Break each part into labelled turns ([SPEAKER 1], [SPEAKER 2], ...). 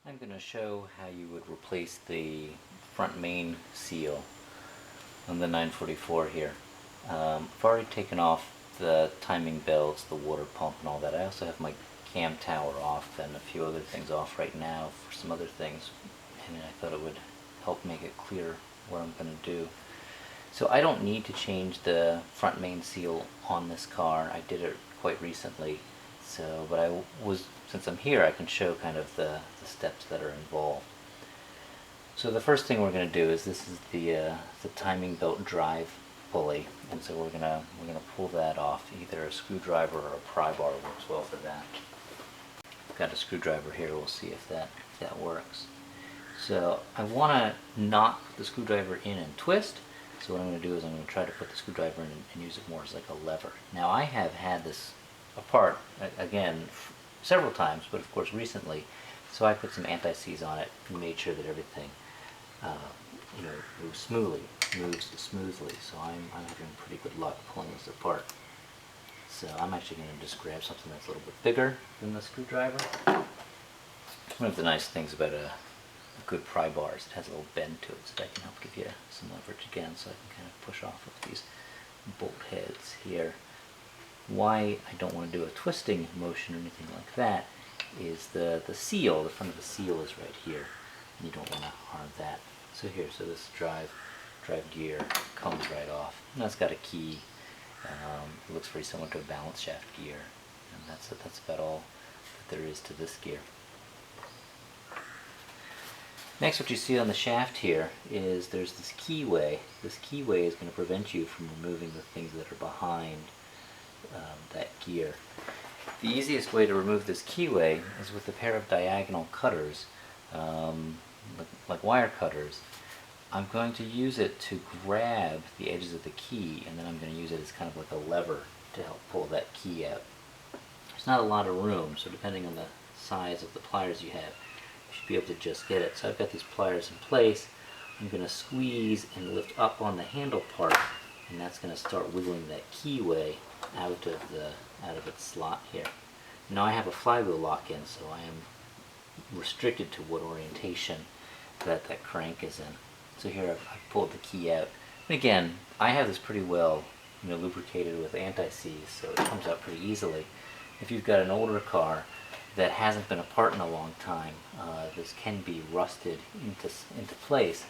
[SPEAKER 1] I'm going to show how you would replace the front main seal on the 944 here. I've already taken off the timing belts, the water pump and all that. I also have my cam tower off and a few other things off right now for some other things, and I thought it would help make it clear what I'm going to do. So I don't need to change the front main seal on this car. I did it quite recently. So, but since I'm here, I can show kind of the steps that are involved. So the first thing we're going to do is this is the timing belt drive pulley, and so we're gonna pull that off. Either a screwdriver or a pry bar works well for that. I've got a screwdriver here. We'll see if that works. So I want to not put the screwdriver in and twist. So what I'm going to do is I'm going to try to put the screwdriver in and use it more as like a lever. Now I have had this apart again several times, but of course recently, so I put some anti-seize on it and made sure that everything moves smoothly. So I'm having pretty good luck pulling this apart. So I'm actually going to just grab something that's a little bit bigger than the screwdriver. One of the nice things about a good pry bar is it has a little bend to it, so that can help give you some leverage again, so I can kind of push off of these bolt heads here. Why I don't want to do a twisting motion or anything like that is the seal, the front of the seal is right here, and you don't want to harm that. So here, so this drive gear comes right off, and that's got a key. It looks very similar to a balance shaft gear, and that's about all that there is to this gear. Next, what you see on the shaft here is there's this keyway. This keyway is going to prevent you from removing the things that are behind that gear. The easiest way to remove this keyway is with a pair of diagonal cutters, like wire cutters. I'm going to use it to grab the edges of the key, and then I'm going to use it as kind of like a lever to help pull that key out. There's not a lot of room, so depending on the size of the pliers you have, you should be able to just get it. So I've got these pliers in place. I'm going to squeeze and lift up on the handle part, and that's going to start wiggling that keyway out of its slot here. Now I have a flywheel lock in, so I am restricted to what orientation that crank is in. So here I've pulled the key out. And again, I have this pretty well lubricated with anti-seize, so it comes out pretty easily. If you've got an older car that hasn't been apart in a long time, this can be rusted into place.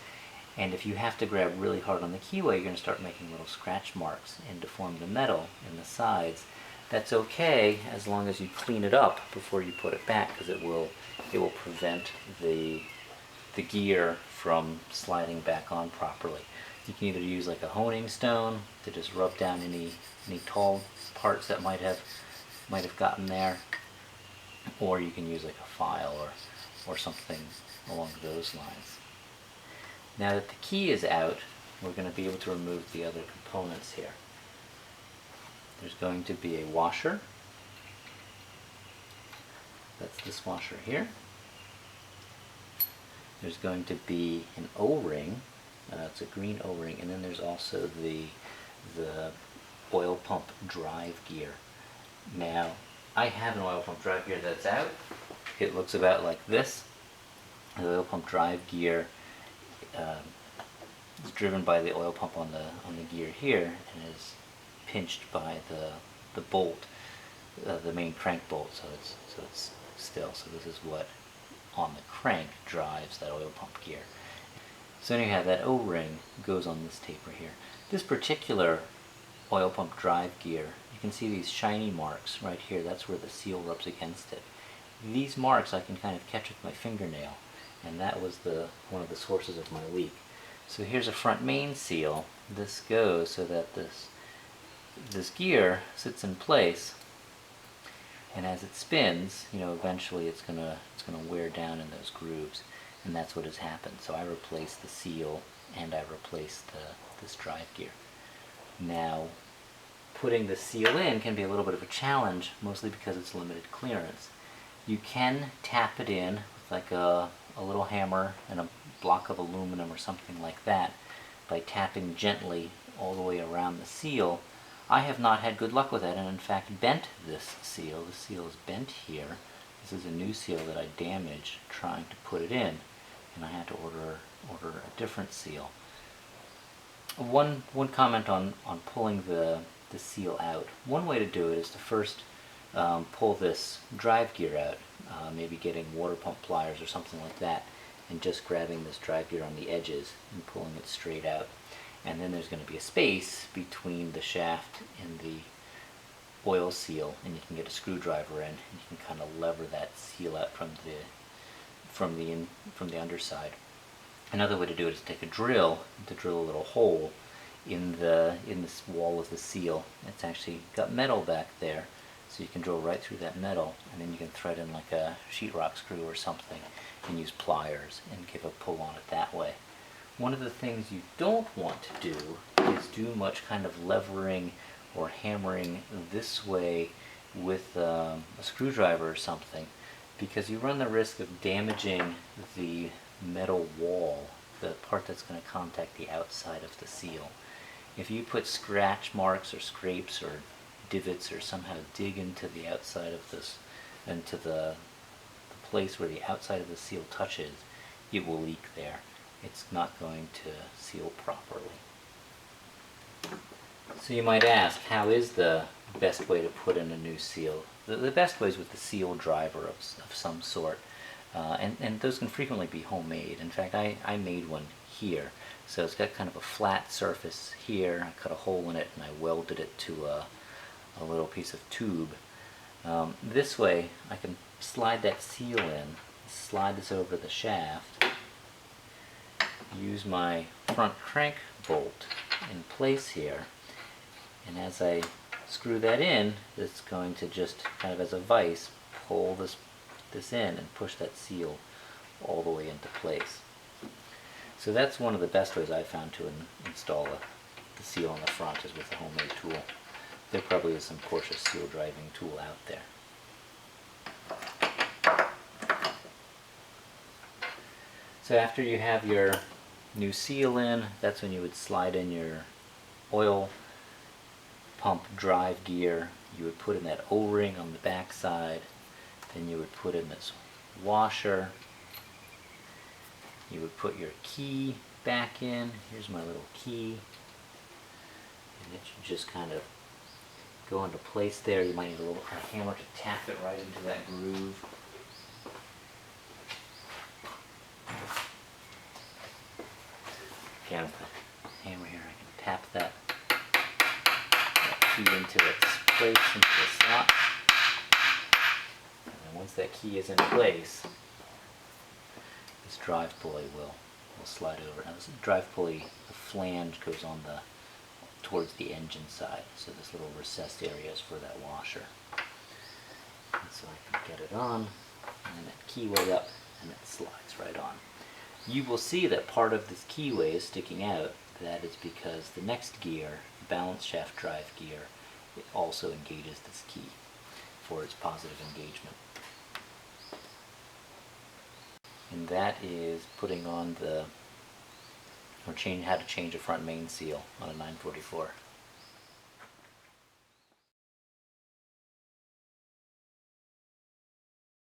[SPEAKER 1] And if you have to grab really hard on the keyway, you're going to start making little scratch marks and deform the metal in the sides. That's okay as long as you clean it up before you put it back, because it will prevent the gear from sliding back on properly. You can either use like a honing stone to just rub down any tall parts that might have gotten there, or you can use like a file or something along those lines. Now that the key is out, we're going to be able to remove the other components here. There's going to be a washer. That's this washer here. There's going to be an O-ring. It's a green O-ring, and then there's also the oil pump drive gear. Now, I have an oil pump drive gear that's out. It looks about like this. The oil pump drive gear is driven by the oil pump on the gear here, and is pinched by the bolt, the main crank bolt. So it's still. So this is what on the crank drives that oil pump gear. So then you have that O-ring goes on this taper here. This particular oil pump drive gear, you can see these shiny marks right here. That's where the seal rubs against it. These marks I can kind of catch with my fingernail, and that was one of the sources of my leak. So here's a front main seal. This goes so that this gear sits in place, and as it spins, eventually it's gonna wear down in those grooves, and that's what has happened. So I replaced the seal and I replaced this drive gear. Now, putting the seal in can be a little bit of a challenge, mostly because it's limited clearance. You can tap it in with like a little hammer and a block of aluminum or something like that by tapping gently all the way around the seal. I have not had good luck with that, and in fact bent this seal. The seal is bent here, This is a new seal that I damaged trying to put it in, and I had to order a different seal. One comment on pulling the seal out. One way to do it is to first pull this drive gear out, maybe getting water pump pliers or something like that, and just grabbing this drive gear on the edges and pulling it straight out. And then there's going to be a space between the shaft and the oil seal, and you can get a screwdriver in and you can kind of lever that seal out from the underside. Another way to do it is to take a drill to drill a little hole in this wall of the seal. It's actually got metal back there, so you can drill right through that metal, and then you can thread in like a sheetrock screw or something and use pliers and give a pull on it that way. One of the things you don't want to do is do much kind of levering or hammering this way with a screwdriver or something, because you run the risk of damaging the metal wall, the part that's going to contact the outside of the seal. If you put scratch marks or scrapes or divots or somehow dig into the outside of this, into the place where the outside of the seal touches, it will leak there. It's not going to seal properly. So you might ask, how is the best way to put in a new seal? The best way is with the seal driver of some sort. And those can frequently be homemade. In fact, I made one here. So it's got kind of a flat surface here. I cut a hole in it and I welded it to a little piece of tube. This way I can slide that seal in, slide this over the shaft, use my front crank bolt in place here, and as I screw that in, it's going to just kind of as a vise pull this in and push that seal all the way into place. So that's one of the best ways I've found to install the seal on the front, is with a homemade tool. There probably is some Porsche seal driving tool out there. So after you have your new seal in, that's when you would slide in your oil pump drive gear. You would put in that O-ring on the back side. Then you would put in this washer. You would put your key back in. Here's my little key. And it should just kind of go into place there. You might need a hammer to tap it right into that groove. Again, with the hammer here, I can tap that key into its place, into the slot. And then once that key is in place, this drive pulley will slide over. Now this drive pulley, the flange goes on towards the engine side, so this little recessed area is for that washer. And so I can get it on, and then that keyway up, and it slides right on. You will see that part of this keyway is sticking out. That is because the next gear, the balance shaft drive gear, it also engages this key for its positive engagement. And that is putting on how to change a front main seal on a 944.